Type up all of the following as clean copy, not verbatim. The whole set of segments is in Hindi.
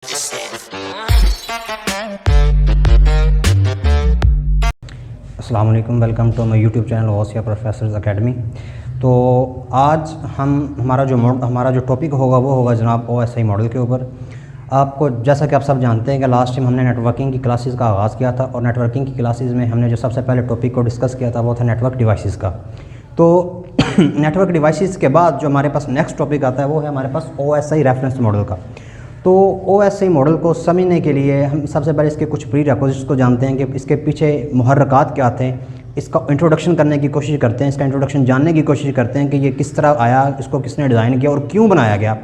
अस्सलाम वालेकुम, welcome to my YouTube channel Gausia professors academy. तो आज हमारा जो टॉपिक होगा वो होगा जनाब OSI मॉडल के ऊपर। आपको जैसा कि आप सब जानते हैं कि लास्ट टाइम हमने नेटवर्किंग की क्लासेस का आगाज़ किया था और नेटवर्किंग की क्लासेस में हमने जो सबसे पहले टॉपिक को डिस्कस किया था वो था नेटवर्क डिवाइसेस का। तो नेटवर्क डिवाइसेस के बाद जो हमारे पास नेक्स्ट टॉपिक आता है वो है हमारे पास OSI रेफरेंस मॉडल का। तो OSI मॉडल को समझने के लिए हम सबसे पहले इसके कुछ प्री रिक्विजिट्स को जानते हैं कि इसके पीछे मुहर्रकात क्या थे। इसका इंट्रोडक्शन करने की कोशिश करते हैं, इसका इंट्रोडक्शन जानने की कोशिश करते हैं कि ये किस तरह आया, इसको किसने डिज़ाइन किया और क्यों बनाया गया।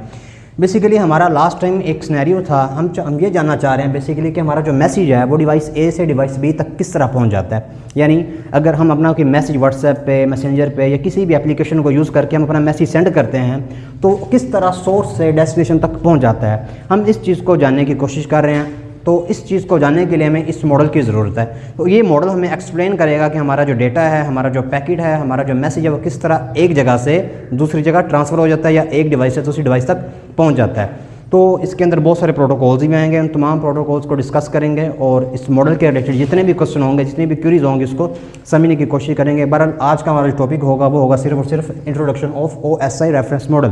बेसिकली हमारा लास्ट टाइम एक सिनेरियो था, हम ये जानना चाह रहे हैं बेसिकली कि हमारा जो मैसेज है वो डिवाइस A से डिवाइस B तक किस तरह पहुंच जाता है। यानी अगर हम अपना कोई मैसेज व्हाट्सएप पे, मैसेंजर पे या किसी भी एप्लीकेशन को यूज़ करके हम अपना मैसेज सेंड करते हैं तो किस तरह सोर्स से डेस्टिनेशन तक पहुंच जाता है, हम इस चीज़ को जानने की कोशिश कर रहे हैं। तो इस चीज़ को जानने के लिए हमें इस मॉडल की ज़रूरत है। तो ये मॉडल हमें एक्सप्लेन करेगा कि हमारा जो डेटा है, हमारा जो पैकेट है, हमारा जो मैसेज है वो किस तरह एक जगह से दूसरी जगह ट्रांसफ़र हो जाता है या एक डिवाइस से दूसरी डिवाइस तक पहुंच जाता है। तो इसके अंदर बहुत सारे प्रोटोकॉल्स भी आएंगे, उन तमाम प्रोटोकॉल्स को डिस्कस करेंगे और इस मॉडल के रिलेटेड जितने भी क्वेश्चन होंगे, जितनी भी क्यूरीज होंगी उसको समझने की कोशिश करेंगे। बहरहाल आज का हमारा जो टॉपिक होगा वो होगा सिर्फ और सिर्फ introduction of OSI reference model.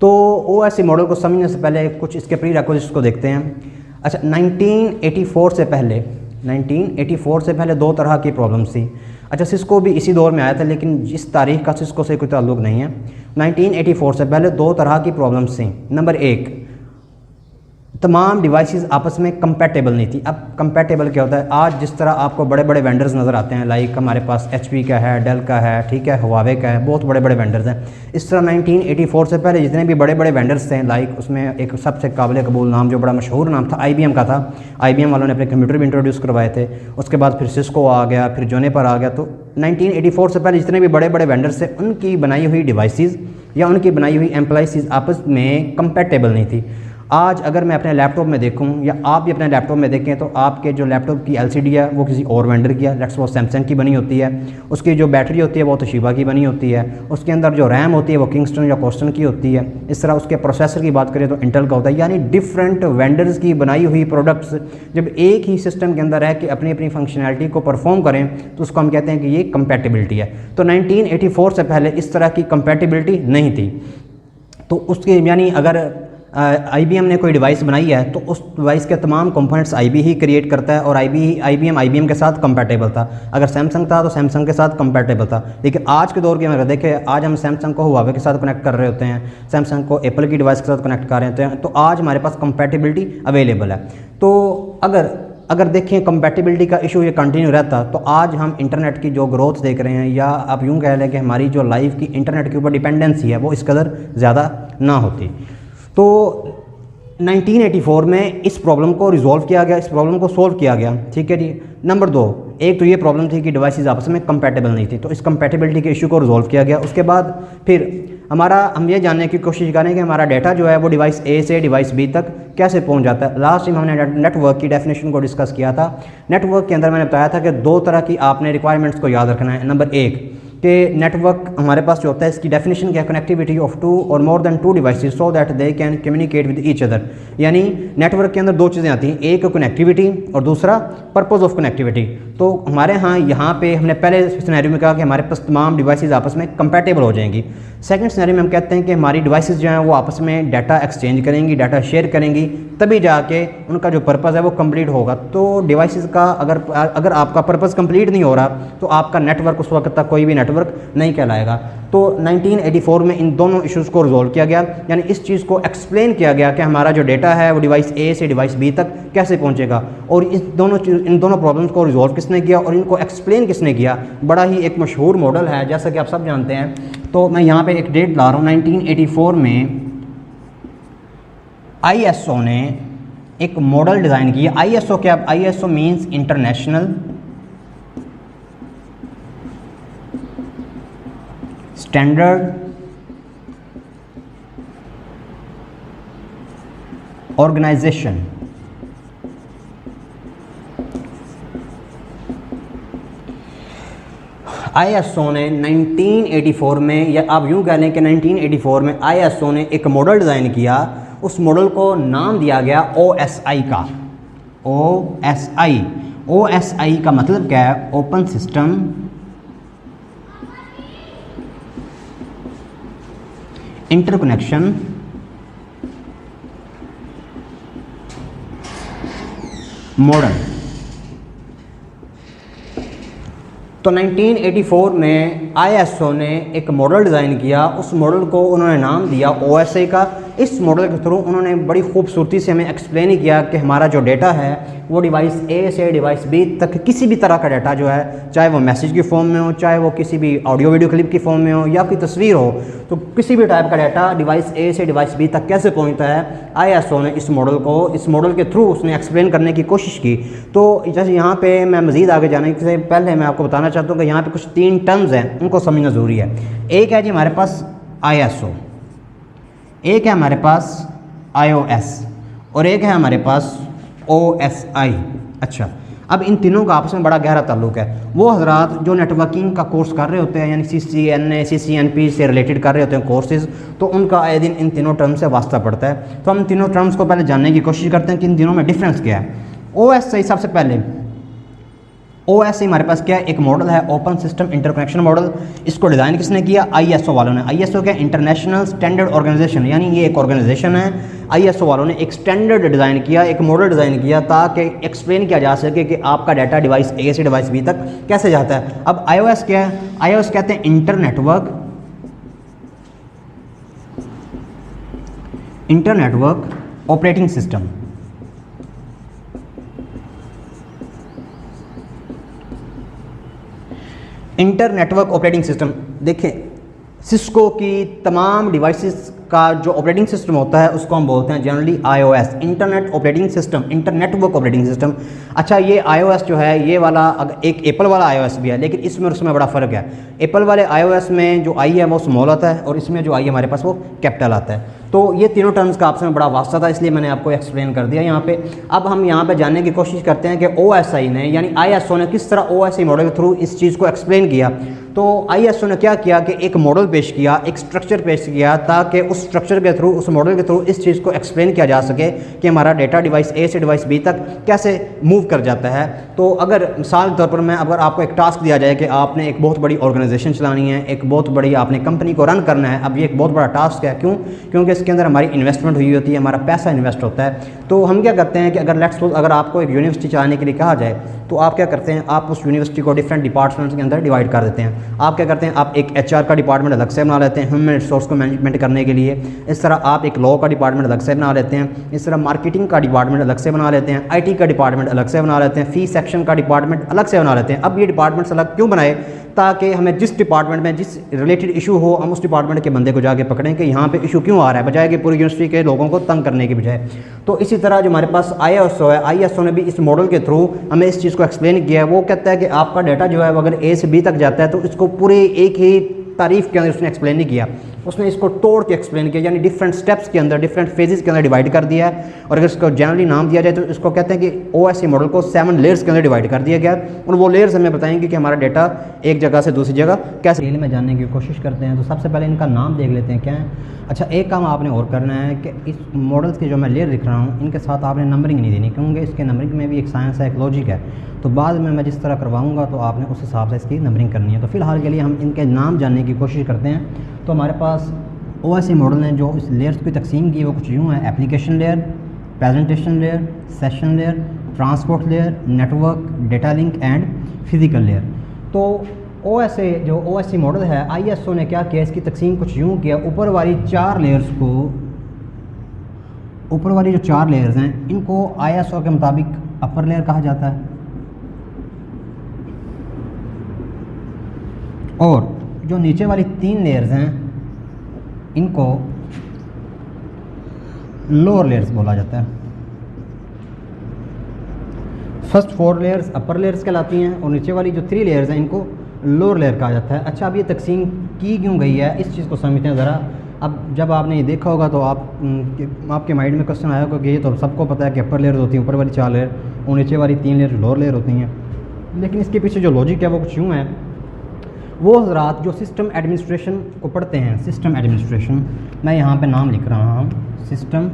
तो OSI मॉडल को समझने से पहले कुछ इसके प्री रिक्विजिट्स को देखते हैं। अच्छा, 1984 से पहले दो तरह की प्रॉब्लम्स थी। अच्छा, सिस्को भी इसी दौर में आया था लेकिन इस तारीख का सिस्को से कोई ताल्लुक़ नहीं है। 1984 से पहले दो तरह की प्रॉब्लम्स थी। नंबर एक, तमाम डिवाइसेस आपस में कंपैटिबल नहीं थी। अब कंपैटिबल क्या होता है? आज जिस तरह आपको बड़े बड़े वेंडर्स नज़र आते हैं, लाइक हमारे पास HP का है, डेल का है, ठीक है, हुआवे का है, बहुत बड़े बड़े वेंडर्स हैं। इस तरह 1984 से पहले जितने भी बड़े बड़े वेंडर्स थे, लाइक उसमें एक सबसे काबिल कबूल नाम जो बड़ा मशहूर नाम था IBM का था। IBM वालों ने अपने कंप्यूटर भी इंट्रोड्यूस करवाए थे। उसके बाद फिर सिस्को आ गया, फिर जोनेपर आ गया। तो 1984 से पहले जितने भी बड़े बड़े वेंडर्स थे उनकी बनाई हुई डिवाइसेस या उनकी बनाई हुई एम्प्लॉइज आपस में कंपैटिबल नहीं थी। आज अगर मैं अपने लैपटॉप में देखूं या आप भी अपने लैपटॉप में देखें तो आपके जो लैपटॉप की LCD है वो किसी और वेंडर की है, लेट्स वो सैमसंग की बनी होती है। उसकी जो बैटरी होती है वो तोशिबा की बनी होती है। उसके अंदर जो रैम होती है वो किंगस्टन या कोस्टन की होती है। इस तरह उसके प्रोसेसर की बात करें तो इंटेल का होता है। यानी डिफरेंट वेंडर्स की बनाई हुई प्रोडक्ट्स जब एक ही सिस्टम के अंदर है कि अपनी अपनी फंक्शनैलिटी को परफॉर्म करें तो उसको हम कहते हैं कि ये कंपैटिबिलिटी है। तो 1984 से पहले इस तरह की कंपैटिबिलिटी नहीं थी। तो उसके यानी अगर IBM ने कोई डिवाइस बनाई है तो उस डिवाइस के तमाम कंपोनेंट्स IBM ही क्रिएट करता है और IBM के साथ कंपैटिबल था। अगर सैमसंग था तो सैमसंग के साथ कंपैटिबल था। लेकिन आज के दौर की अगर देखें, आज हम सैमसंग को हुआवे के साथ कनेक्ट कर रहे होते हैं, सैमसंग को एप्पल की डिवाइस के साथ कनेक्ट कर रहे होते हैं। तो आज हमारे पास कंपैटिबिलिटी अवेलेबल है। तो अगर देखें कंपैटिबिलिटी का इशू ये कंटिन्यू रहता तो आज हम इंटरनेट की जो ग्रोथ देख रहे हैं या आप यूँ कह लें कि हमारी जो लाइफ की इंटरनेट के ऊपर डिपेंडेंसी है वो इस कदर ज़्यादा ना होती। तो 1984 में इस प्रॉब्लम को रिजॉल्व किया गया, इस प्रॉब्लम को सोल्व किया गया, ठीक है जी। नंबर दो, एक तो ये प्रॉब्लम थी कि डिवाइसेस आपस में कंपैटिबल नहीं थी, तो इस कंपैटिबिलिटी के इशू को रिजॉल्व किया गया। उसके बाद फिर हम ये जानने की कोशिश करें कि हमारा डाटा जो है वो डिवाइस A से डिवाइस B तक कैसे पहुंच जाता है। लास्ट टाइम हमने नेटवर्क की डेफिनेशन को डिस्कस किया था। नेटवर्क के अंदर मैंने बताया था कि दो तरह की आपने रिक्वायरमेंट्स को याद रखना है। नंबर एक कि नेटवर्क हमारे पास जो होता है इसकी डेफिनेशन क्या है? कनेक्टिविटी ऑफ टू और more than two devices so that they can communicate with each other. यानी नेटवर्क के अंदर दो चीज़ें आती हैं, एक कनेक्टिविटी और दूसरा पर्पस ऑफ कनेक्टिविटी। तो हमारे यहाँ पे हमने पहले सिनेरियो में कहा कि हमारे पास तमाम डिवाइसेस आपस में कंपैटिबल हो जाएंगी। सेकंड सिनेरियो में हम कहते हैं कि हमारी डिवाइसेस जो हैं वो आपस में डाटा एक्सचेंज करेंगी, डाटा शेयर करेंगी, तभी जाके उनका जो पर्पस है वो कंप्लीट होगा। तो डिवाइसेस का अगर आपका पर्पस कंप्लीट नहीं हो रहा तो आपका नेटवर्क उस वक्त तक कोई भी नेटवर्क नहीं कहलाएगा। तो 1984 में इन दोनों इश्यूज़ को रिजॉल्व किया गया, यानी इस चीज़ को एक्सप्लेन किया गया कि हमारा जो डेटा है वो डिवाइस A से डिवाइस B तक कैसे पहुंचेगा। और इन दोनों प्रॉब्लम्स को रिजॉल्व किसने किया और इनको एक्सप्लेन किसने किया? बड़ा ही एक मशहूर मॉडल है जैसा कि आप सब जानते हैं। तो मैं यहाँ पे एक डेट ला रहा हूँ, 1984 में ISO ने एक मॉडल डिज़ाइन किया। ISO क्या? ISO means international standard organization. ISO ने 1984 में, या आप यूँ कह लें कि 1984 में ISO ने एक मॉडल डिज़ाइन किया उस मॉडल को नाम दिया गया OSI का। OSI का मतलब क्या है? Open system interconnection model. तो 1984 में ISO ने एक मॉडल डिज़ाइन किया, उस मॉडल को उन्होंने नाम दिया OSI का। इस मॉडल के थ्रू उन्होंने बड़ी खूबसूरती से हमें एक्सप्लेन किया कि हमारा जो डेटा है वो डिवाइस A से डिवाइस B तक किसी भी तरह का डाटा जो है, चाहे वो मैसेज की फॉर्म में हो, चाहे वो किसी भी ऑडियो वीडियो क्लिप की फॉर्म में हो या कोई तस्वीर हो, तो किसी भी टाइप का डाटा डिवाइस A से डिवाइस B तक कैसे पहुंचता है, ISO ने इस मॉडल के थ्रू उसने एक्सप्लेन करने की कोशिश की। तो जैसे यहाँ पे मैं मज़ीद आगे जाने से पहले मैं आपको बताना चाहता हूँ कि यहाँ पे कुछ 3 टर्म्स हैं, उनको समझना ज़रूरी है। एक है जी हमारे पास ISO, एक है हमारे पास iOS और एक है हमारे पास OSI। अच्छा, अब इन तीनों का आपस में बड़ा गहरा ताल्लुक है। वो हजरात जो नेटवर्किंग का कोर्स कर रहे होते हैं, यानी CCNA CCNP से रिलेटेड कर रहे होते हैं कोर्सेज़, तो उनका आए दिन इन तीनों टर्म से वास्ता पड़ता है। तो हम तीनों टर्म्स को पहले जानने की कोशिश करते हैं कि इन तीनों में डिफरेंस क्या है। OSI सबसे पहले, OSI हमारे पास क्या है? एक मॉडल है, ओपन सिस्टम इंटरकनेक्शन मॉडल। इसको डिज़ाइन किसने किया? ISO वालों ने। ISO क्या? इंटरनेशनल स्टैंडर्ड ऑर्गेनाइजेशन, यानी ये एक ऑर्गेनाइजेशन है। ISO वालों ने एक स्टैंडर्ड डिज़ाइन किया, एक मॉडल डिज़ाइन किया ताकि एक्सप्लेन किया जा सके कि आपका डाटा डिवाइस A से डिवाइस B तक कैसे जाता है। अब iOS क्या है? iOS कहते हैं internetwork operating system. Internetwork operating system, देखें सिस्को की तमाम डिवाइसेस का जो ऑपरेटिंग सिस्टम होता है उसको हम बोलते हैं generally iOS, internet operating system, internetwork operating system. अच्छा, ये iOS जो है ये वाला एक एप्पल वाला iOS भी है, लेकिन इसमें और उसमें बड़ा फ़र्क है। एप्पल वाले iOS में जो आई है वो स्मॉल आता है और इसमें जो आई है हमारे पास वो कैपिटल आता है। तो ये तीनों टर्म्स का आपस में बड़ा वास्ता था, इसलिए मैंने आपको एक्सप्लेन कर दिया यहाँ पे। अब हम यहाँ पे जानने की कोशिश करते हैं कि OSI ने यानी ISO ने किस तरह OSI मॉडल के थ्रू इस चीज़ को एक्सप्लेन किया। तो ISO ने क्या किया कि एक मॉडल पेश किया, एक स्ट्रक्चर पेश किया, ताकि उस स्ट्रक्चर के थ्रू, उस मॉडल के थ्रू इस चीज़ को एक्सप्लेन किया जा सके कि हमारा डेटा डिवाइस A से डिवाइस B तक कैसे मूव कर जाता है। तो अगर मिसाल के तौर पर अगर आपको एक टास्क दिया जाए कि आपने एक बहुत बड़ी ऑर्गेनाइजेशन चलानी है, एक बहुत बड़ी आपने कंपनी को रन करना है। अब ये एक बहुत बड़ा टास्क है, क्यों? क्योंकि इसके अंदर हमारी इन्वेस्टमेंट हुई होती है, हमारा पैसा इन्वेस्ट होता है। तो हम क्या करते हैं कि अगर आपको एक यूनिवर्सिटी चलाने के लिए कहा जाए तो आप क्या करते हैं, आप उस यूनिवर्सिटी को डिफरेंट डिपार्टमेंट्स के अंदर डिवाइड कर देते हैं। आप क्या करते हैं, आप एक HR का डिपार्टमेंट अलग से बना लेते हैं ह्यूमन रिसोर्स को मैनेजमेंट करने के लिए। इस तरह आप एक लॉ का डिपार्टमेंट अलग से बना लेते हैं। इस तरह मार्केटिंग का डिपार्टमेंट अलग से बना लेते हैं। IT का डिपार्टमेंट अलग से बना लेते हैं। फी सेक्शन का डिपार्टमेंट अलग से बना लेते हैं। अब ये डिपार्टमेंट्स अलग क्यों बनाए? ताकि हमें जिस डिपार्टमेंट में जिस रिलेटेड इशू हो, हम उस डिपार्टमेंट के बंदे को जाके पकड़ें कि यहाँ पे इशू क्यों आ रहा है, बजाय कि पूरी यूनिवर्सिटी के लोगों को तंग करने की बजाय। तो इसी तरह जो हमारे पास ISO है, ISO ने भी इस मॉडल के थ्रू हमें इस चीज़ को एक्सप्लेन किया है। वो कहता है कि आपका डाटा जो है अगर A से B तक जाता है तो इसको पूरे एक ही तारीफ़ के अंदर उसने एक्सप्लेन नहीं किया, उसने इसको तोड़ के एक्सप्लेन किया, यानी डिफरेंट स्टेप्स के अंदर, डिफरेंट फेजेस के अंदर डिवाइड कर दिया है। और अगर इसको जनरली नाम दिया जाए तो इसको कहते हैं कि OSI मॉडल को 7 लेयर्स के अंदर डिवाइड कर दिया गया। और वो लेयर्स हमें बताएंगे कि हमारा डाटा एक जगह से दूसरी जगह कैसे डिटेल में जानने की कोशिश करते हैं। तो सबसे पहले इनका नाम देख लेते हैं क्या है। अच्छा, एक काम आपने और करना है कि इस मॉडल्स के जो मैं लेयर लिख रहा हूँ इनके साथ आपने नंबरिंग नहीं देनी, क्योंकि इसके नंबरिंग में भी एक साइंस है, एक लॉजिक है। तो बाद में मैं जिस तरह करवाऊँगा तो आपने उस हिसाब से इसकी नंबरिंग करनी है। तो फ़िलहाल के लिए हम इनके नाम जानने की कोशिश करते हैं। तो हमारे पास OSI मॉडल ने जो इस लेयर्स की तकसीम की वो कुछ यूँ है: application layer, presentation layer, session layer, transport layer, network, data link and physical layer. तो OSI मॉडल है, ISO ने क्या किया, इसकी तकसीम कुछ यूँ किया। ऊपर वाली जो 4 लेयर्स हैं इनको ISO के मुताबिक अपर लेयर कहा जाता है, और जो नीचे वाली 3 लेयर्स हैं इनको लोअर लेयर्स बोला जाता है। फर्स्ट 4 लेयर्स अपर लेयर्स कहलाती हैं और नीचे वाली जो 3 लेयर्स हैं इनको लोअर लेयर कहा जाता है। अच्छा, अब ये तकसीम की क्यों गई है इस चीज़ को समझते हैं ज़रा। अब जब आपने ये देखा होगा तो आपके माइंड में क्वेश्चन आया होगा कि ये तो सबको पता है कि अपर लेयर होती है, ऊपर वाली 4 लेयर और नीचे वाली 3 लेयर लोअर लेयर होती हैं। लेकिन इसके पीछे जो लॉजिक है वो कुछ यूँ है। वो हज़रात जो सिस्टम एडमिनिस्ट्रेशन को पढ़ते हैं, सिस्टम एडमिनिस्ट्रेशन, मैं यहाँ पे नाम लिख रहा हूँ, सिस्टम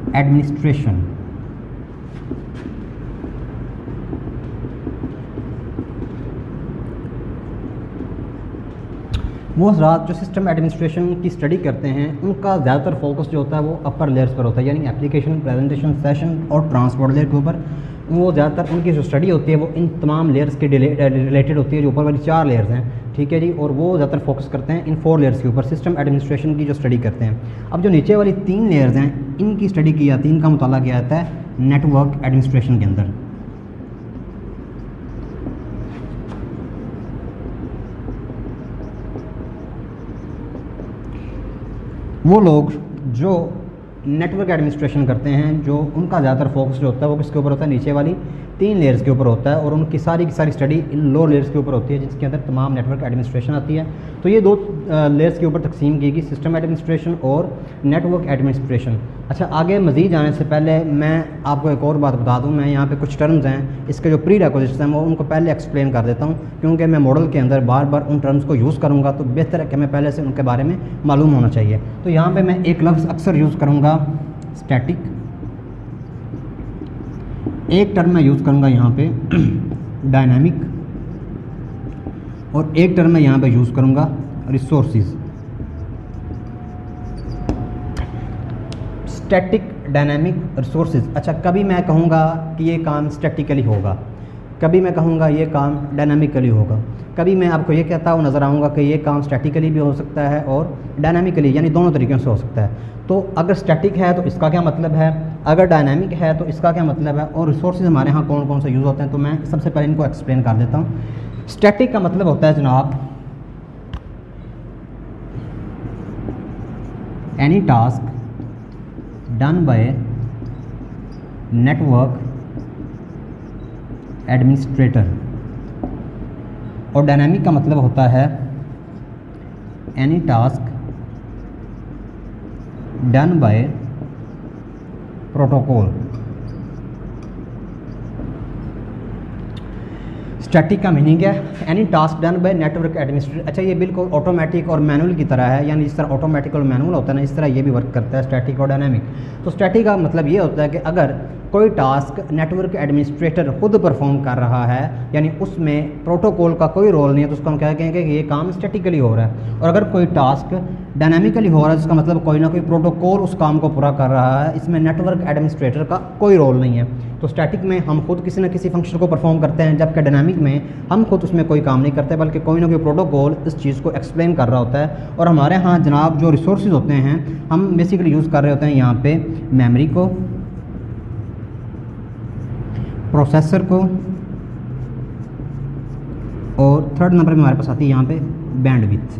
एडमिनिस्ट्रेशन। वो हज़रात जो सिस्टम एडमिनिस्ट्रेशन की स्टडी करते हैं उनका ज़्यादातर फोकस जो होता है वो अपर लेयर्स पर होता है, यानी एप्लीकेशन, प्रेजेंटेशन, सेशन और ट्रांसपोर्ट लेयर के ऊपर। वो ज़्यादातर उनकी जो स्टडी होती है वो इन तमाम लेयर्स के रिलेटेड होती है, जो ऊपर वाली 4 लेयर्स हैं, ठीक है जी। और वो ज़्यादातर फोकस करते हैं इन 4 लेयर्स के ऊपर, सिस्टम एडमिनिस्ट्रेशन की जो स्टडी करते हैं। अब जो नीचे वाली 3 लेयर्स हैं इनकी स्टडी की जाती है, इनका मुताला किया जाता है नेटवर्क एडमिनिस्ट्रेशन के अंदर। वो लोग जो नेटवर्क एडमिनिस्ट्रेशन करते हैं, जो उनका ज़्यादातर फोकस जो होता है वो किसके ऊपर होता है, नीचे वाली 3 लेयर्स के ऊपर होता है, और उनकी सारी की सारी स्टडी इन लो लेयर्स के ऊपर होती है, जिसके अंदर तमाम नेटवर्क एडमिनिस्ट्रेशन आती है। तो ये 2 लेयर्स के ऊपर तकसीम की गई, सिस्टम एडमिनिस्ट्रेशन और नेटवर्क एडमिनिस्ट्रेशन। अच्छा, आगे मज़ीद जाने से पहले मैं आपको एक और बात बता दूं, मैं यहाँ पे कुछ टर्म्स हैं, इसके जो प्री रिक्विजिट्स हैं वो उनको पहले एक्सप्लेन कर देता हूँ, क्योंकि मैं मॉडल के अंदर बार बार उन टर्म्स को यूज़ करूँगा, तो बेहतर है कि मैं पहले से उनके बारे में मालूम होना चाहिए। तो यहाँ पर मैं एक लफ्ज़ अक्सर यूज़ करूँगा स्टैटिक, एक टर्म मैं यूज़ करूँगा यहाँ पे डायनामिक, और एक टर्म मैं यहाँ पे यूज़ करूँगा रिसोर्सेज। Static, dynamic, resources. अच्छा, कभी मैं कहूँगा कि ये काम स्टैटिकली होगा, कभी मैं कहूँगा ये काम डायनामिकली होगा, कभी मैं आपको ये कहता हूँ नज़र आऊँगा कि ये काम स्टैटिकली भी हो सकता है और डायनामिकली, यानी दोनों तरीक़ों से हो सकता है। तो अगर स्टैटिक है तो इसका क्या मतलब है, अगर डायनामिक है तो इसका क्या मतलब है, और रिसोर्सेज हमारे यहाँ कौन कौन से यूज़ होते हैं, तो मैं सबसे पहले इनको एक्सप्लेन कर देता हूँ। स्टैटिक का मतलब होता है जनाब any task done by network administrator, और डायनामिक का मतलब होता है any task done by protocol. Static का मीनिंग है any task done by network administrator. अच्छा, ये बिल्कुल ऑटोमेटिक और मैनुअल की तरह है, यानी जिस तरह ऑटोमेटिक और मैनुअल होता है ना, इस तरह ये भी वर्क करता है स्टैटिक और डायनामिक। तो स्टैटिक का मतलब ये होता है कि अगर कोई टास्क नेटवर्क एडमिनिस्ट्रेटर खुद परफॉर्म कर रहा है, यानी उसमें प्रोटोकॉल का कोई रोल नहीं है, तो उसको हम क्या कहेंगे कि ये काम स्टैटिकली हो रहा है। और अगर कोई टास्क डायनामिकली हो रहा है, जिसका मतलब कोई ना कोई प्रोटोकॉल उस काम को पूरा कर रहा है, इसमें नेटवर्क एडमिनिस्ट्रेटर का कोई रोल नहीं है। तो स्टैटिक में हम खुद किसी न किसी फंक्शन को परफॉर्म करते हैं, जबकि डायनामिक में हम खुद उसमें कोई काम नहीं करते, बल्कि कोई ना कोई प्रोटोकॉल इस चीज़ को एक्सप्लेन कर रहा होता है। और हमारे यहाँ जनाब जो रिसोर्सेज होते हैं, हम बेसिकली यूज़ कर रहे होते हैं यहाँ पे मेमोरी को, प्रोसेसर को, और थर्ड नंबर में हमारे पास आती है यहाँ पे बैंडविड्थ।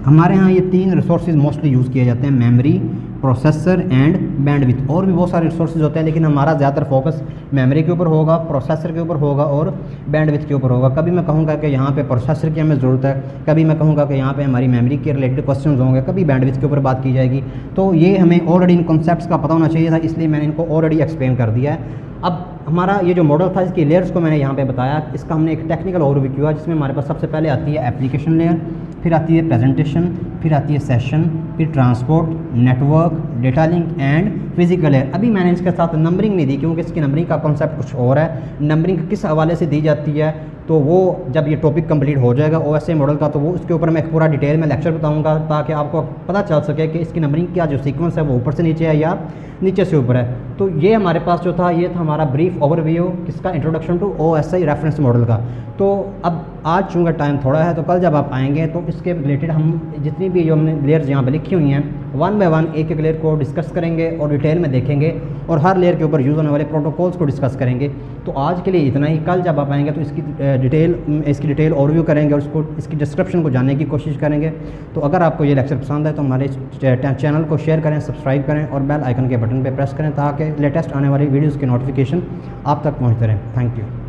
हमारे यहाँ ये 3 रिसोर्सेज मोस्टली यूज़ किए जाते हैं, मेमोरी, प्रोसेसर एंड बैंडविड्थ। और भी बहुत सारे रिसोर्सेज होते हैं, लेकिन हमारा ज़्यादातर फोकस मेमोरी के ऊपर होगा, प्रोसेसर के ऊपर होगा और बैंडविड्थ के ऊपर होगा। कभी मैं कहूँगा कि यहाँ पे प्रोसेसर की हमें ज़रूरत है, कभी मैं कहूँगा कि यहाँ पे हमारी मेमोरी के रिलेटेड क्वेश्चंस होंगे, कभी बैंडविड्थ के ऊपर बात की जाएगी। तो ये हमें ऑलरेडी इन कॉन्सेप्ट्स का पता होना चाहिए था, इसलिए मैंने इनको ऑलरेडी एक्सप्लेन कर दिया है। अब हमारा ये जो मॉडल था, इसकी लेयर्स को मैंने यहाँ पे बताया, इसका हमने एक टेक्निकल ओवरव्यू किया, जिसमें हमारे पास सबसे पहले आती है एप्लीकेशन लेयर, फिर आती है प्रेजेंटेशन, फिर आती है सेशन, फिर transport, network, data link and physical layer. अभी मैंने इसके साथ नंबरिंग नहीं दी, क्योंकि इसकी नंबरिंग का कॉन्सेप्ट कुछ और है। नंबरिंग किस हवाले से दी जाती है, तो वो जब ये टॉपिक कंप्लीट हो जाएगा OSI मॉडल का, तो वो उसके ऊपर मैं एक पूरा डिटेल में लेक्चर बताऊंगा, ताकि आपको पता चल सके कि इसकी नंबरिंग क्या जो सीक्वेंस है वो ऊपर से नीचे है या नीचे से ऊपर है। तो ये हमारे पास जो था, ये था हमारा ब्रीफ ओवरव्यू किसका, introduction to OSI reference model का। तो अब आज चूँकि टाइम थोड़ा है, तो कल जब आप आएंगे तो इसके रिलेटेड हम जितनी भी जो हमने लेयर्स यहाँ पे लिखी हुई हैं, 1 बाय 1 एक एक लेयर को डिस्कस करेंगे और डिटेल में देखेंगे, और हर लेयर के ऊपर यूज़ होने वाले प्रोटोकॉल्स को डिस्कस करेंगे। तो आज के लिए इतना ही। कल जब आप आएंगे तो इसकी डिटेल ओवरव्यू करेंगे और इसकी डिस्क्रिप्शन को जानने की कोशिश करेंगे। तो अगर आपको ये लेक्चर पसंद है तो हमारे चैनल को शेयर करें, सब्सक्राइब करें और बेल आइकन के बटन पर प्रेस करें, ताकि लेटेस्ट आने वाली वीडियोज़ की नोटिफिकेशन आप तक पहुँचते रहें। Thank you.